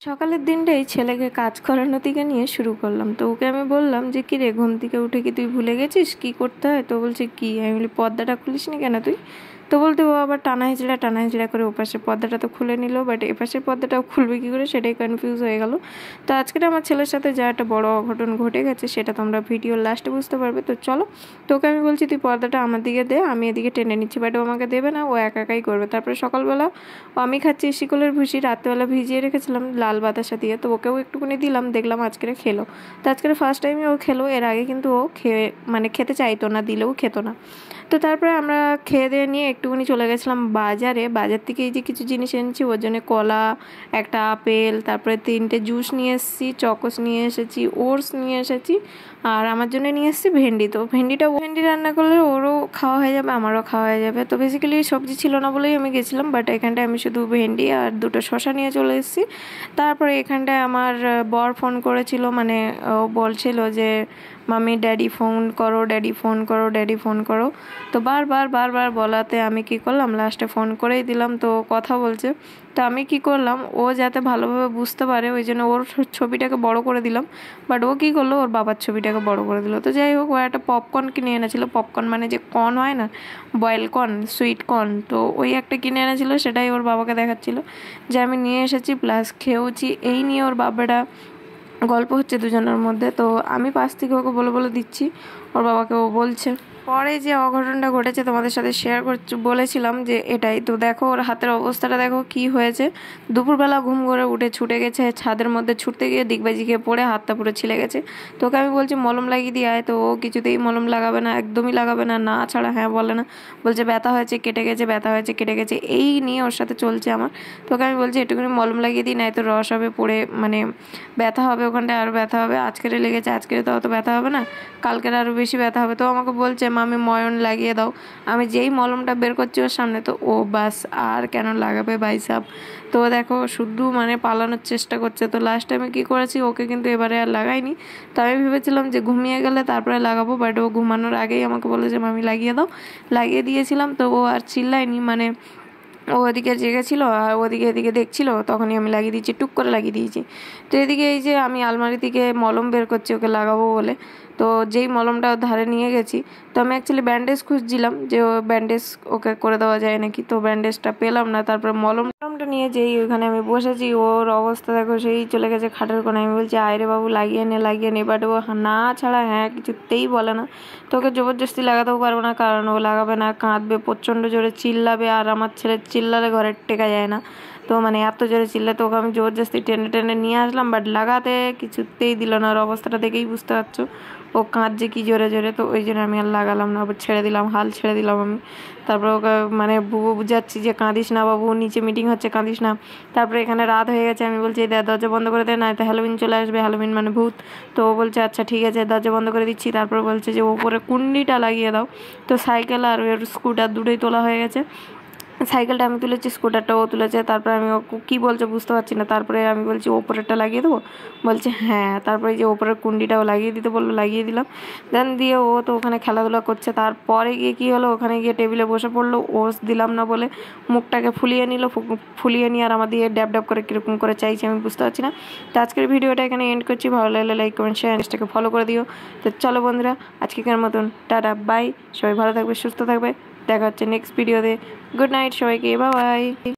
সকালের দিনটাই ছেলেকে কাজ করানো থেকে নিয়ে শুরু করলাম। তো ওকে আমি বললাম যে কী রে, ঘুম থেকে উঠে কি তুই ভুলে গেছিস কী করতে হয়? তো বলছে কি? আমি বলি পর্দাটা খুলিস নি কেন তুই? তো বলতে ও আবার টানা হিঁচড়া করে ওপাশের পর্দাটা তো খুলে নিল, বাট এপাশের পর্দাটাও খুলবে কী করে সেটাই কনফিউজ হয়ে গেল। তো আজকে আমার ছেলের সাথে যা একটা বড় অঘটন ঘটে গেছে সেটা তোমরা ভিডিওর লাস্টে বুঝতে পারবে। তো চলো, তোকে আমি বলছি তুই পর্দাটা আমার দিকে দে, আমি এদিকে টেনে নিচ্ছি, বাট ও আমাকে দেবে না, ও একাই করবে। তারপরে সকালবেলা আমি খাচ্ছি শিকলের ভুসি, রাত্রেবেলা ভিজিয়ে রেখেছিলাম লাল বাতাসা দিয়ে, তো ওকেও একটুখানি দিলাম, দেখলাম আজকে খেলো। তো আজকে ফার্স্ট টাইমে ও খেলো, এর আগে কিন্তু ও খেতে চাইতো না, দিলেও খেতো না। তো তারপরে আমরা খেয়ে দিয়ে নিয়ে একটুখানি চলে গেছিলাম বাজার থেকে এই যে কিছু জিনিস এনেছি ওর জন্য, কলা, একটা আপেল, তারপরে 3টে জুস নিয়ে এসেছি, চকোস নিয়ে এসেছি, ওটস নিয়ে এসেছি, আর আমার জন্য নিয়ে এসেছি ভেন্ডি। তো ভেন্ডি রান্না করলে ওরও খাওয়া হয়ে যাবে, আমারও খাওয়া হয়ে যাবে। তো বেসিক্যালি সবজি ছিল না বলেই আমি গেছিলাম, বাট এখানটায় আমি শুধু ভেন্ডি আর 2টো শসা নিয়ে চলে এসেছি। তারপরে এখানটায় আমার বর ফোন করেছিল, মানে ও বলছিল যে মাম্মি ড্যাডি ফোন করো। তো বারবার বলাতে আমি কি করলাম, লাস্টে ফোন করেই দিলাম। তো কথা বলছে, তো আমি কি করলাম, ও যাতে ভালোভাবে বুঝতে পারে ওই জন্য ওর ছবিটাকে বড় করে দিলাম, বাট ও কী করলো, ওর বাবার ছবিটাকে বড় করে দিল। তো যাই হোক, ও একটা পপকর্ন কিনে এনেছিল, পপকর্ন মানে যে কর্ন হয় না, বয়েল কর্ন, সুইট কর্ন, তো ওই একটা কিনে এনেছিল, সেটাই ওর বাবাকে দেখাচ্ছিল যে আমি নিয়ে এসেছি প্লাস খেয়েওছি। এই নিয়ে ওর বাবাটা গল্প হচ্ছে দুজনের মধ্যে। তো আমি পাশ থেকে ওকে বলে দিচ্ছি, ওর বাবাকে ও বলছে। পরে যে অঘটনটা ঘটেছে তোমাদের সাথে শেয়ার বলেছিলাম যে এটাই। তো দেখো ওর হাতের অবস্থাটা দেখো কি হয়েছে। দুপুরবেলা ঘুম করে উঠে ছুটে গেছে ছাদের মধ্যে, ছুটতে গিয়ে দিগবাজি খেয়ে পড়ে হাতটা পুরো ছিলে গেছে। তো ওকে আমি বলছি মলম লাগিয়ে দিয়ে আয়, তো ও কিছুতেই মলম লাগাবে না, একদমই লাগাবে না, না ছাড়া হ্যাঁ বলে না, বলছে ব্যথা হয়েছে কেটে গেছে, এই নিয়ে ওর সাথে চলছে আমার। তো ওকে আমি বলছি একটুখানি মলম লাগিয়ে দিই, নাই তো রস হবে পড়ে, মানে ব্যথা হবে ওখানটায়, আরও ব্যথা হবে। আজকের লেগেছে, আজকের তো অত ব্যথা হবে না, কালকের আরও বেশি ব্যথা হবে। তো আমাকে বলছে মামি ময়ন লাগিয়ে দাও। আমি যেই মলমটা বের করছি ওর সামনে, তো ও বাস আর কেন লাগাবে ভাইসাব। তো দেখো শুধু মানে পালানোর চেষ্টা করছে। তো লাস্ট আমি কী করেছি, ওকে কিন্তু এবারে আর লাগাইনি। তো আমি ভেবেছিলাম যে ঘুমিয়ে গেলে তারপরে লাগাবো, বাট ও ঘুমানোর আগেই আমাকে বলে যে মামি লাগিয়ে দাও, লাগিয়ে দিয়েছিলাম। তো ও আর চিল্লায়নি, মানে ও ওদিকে জেগেছিল আর এদিকে দেখছিল, তখনই আমি লাগিয়ে দিয়েছি, টুক করে লাগিয়ে দিয়েছি। তো এদিকে এই যে আমি আলমারি থেকে মলম বের করছি ওকে লাগাবো বলে, তো যেই মলমটা ধারে নিয়ে গেছি, তো আমি অ্যাকচুয়ালি ব্যান্ডেজ খুঁজছিলাম যে ও ব্যান্ডেজ ওকে করে দেওয়া যায় নাকি, তো ব্যান্ডেজটা পেলাম না। তারপরে মলমটা নিয়ে যেই ওখানে আমি বসেছি, ওর অবস্থা দেখো সেই চলে গেছে খাটের কোণে। আমি বলছি আয়রে বাবু লাগিয়ে নে, বাট ও না ছাড়া হ্যাঁ কিছুতেই বলে না। তো ওকে জবরদস্তি লাগাতেও পারবো না, কারণ ও লাগাবে না, কাঁদবে, প্রচণ্ড জোরে চিল্লাবে, আর আমার ছেলে চিল্লালে ঘরে টেকা যায় না। তো মানে এত জোরে চিল্লাতে ওকে আমি জবরদস্তি টেনে নিয়ে আসলাম, বাট লাগাতে কিছুতেই দিল না। ওর অবস্থাটা দেখেই বুঝতে পারছো ও কাঁদছে কি জোরে। তো ওই জন্য আমি আর লাগালাম না, আবার ছেড়ে দিলাম, হাল ছেড়ে দিলাম আমি। তারপরে ওকে মানে বুঝাচ্ছি যে কাঁদিস না বাবু, নিচে মিটিং হচ্ছে, কাঁদিস না। তারপরে এখানে রাত হয়ে গেছে, আমি বলছি দরজা বন্ধ করে দে, না তো হ্যালোউইন চলে আসবে, হ্যালোউইন মানে ভূত। তো ও বলছে আচ্ছা ঠিক আছে, দরজা বন্ধ করে দিচ্ছি। তারপর বলছে যে ওপরে কুন্ডিটা লাগিয়ে দাও। তো সাইকেল আর ওর স্কুটার দুটোই তোলা হয়ে গেছে। সাইকেলটা আমি তুলেছি, স্কুটারটাও তুলেছে। তারপরে আমি ও কী বলছে বুঝতে পারছি না। তারপরে আমি বলছি ওপরেরটা লাগিয়ে দেবো, বলছে হ্যাঁ। তারপরে যে ওপরের কুন্ডিটাও লাগিয়ে দিতে বললো, লাগিয়ে দিলাম। দেন দিয়ে ও তো ওখানে খেলাধুলা করছে। তারপরে গিয়ে কী হলো, ওখানে গিয়ে টেবিলে বসে পড়লো, ওস দিলাম না বলে মুখটাকে ফুলিয়ে নিল, ফুলিয়ে নিয়ে আর আমার দিয়ে ড্যাব করে কীরকম করে চাইছে আমি বুঝতে পারছি না। তো আজকের ভিডিওটা এখানে এন্ড করছি, ভালো লাগলে লাইক কমেন্ট শেয়ার, ইনস্টাকে ফলো করে দিও। তো চলো বন্ধুরা, আজকের মতন টাটা বাই, সবাই ভালো থাকবে, সুস্থ থাকবে, দেখা হচ্ছে নেক্সট ভিডিওতে। গুড নাইট সবাইকে, বাই বাই।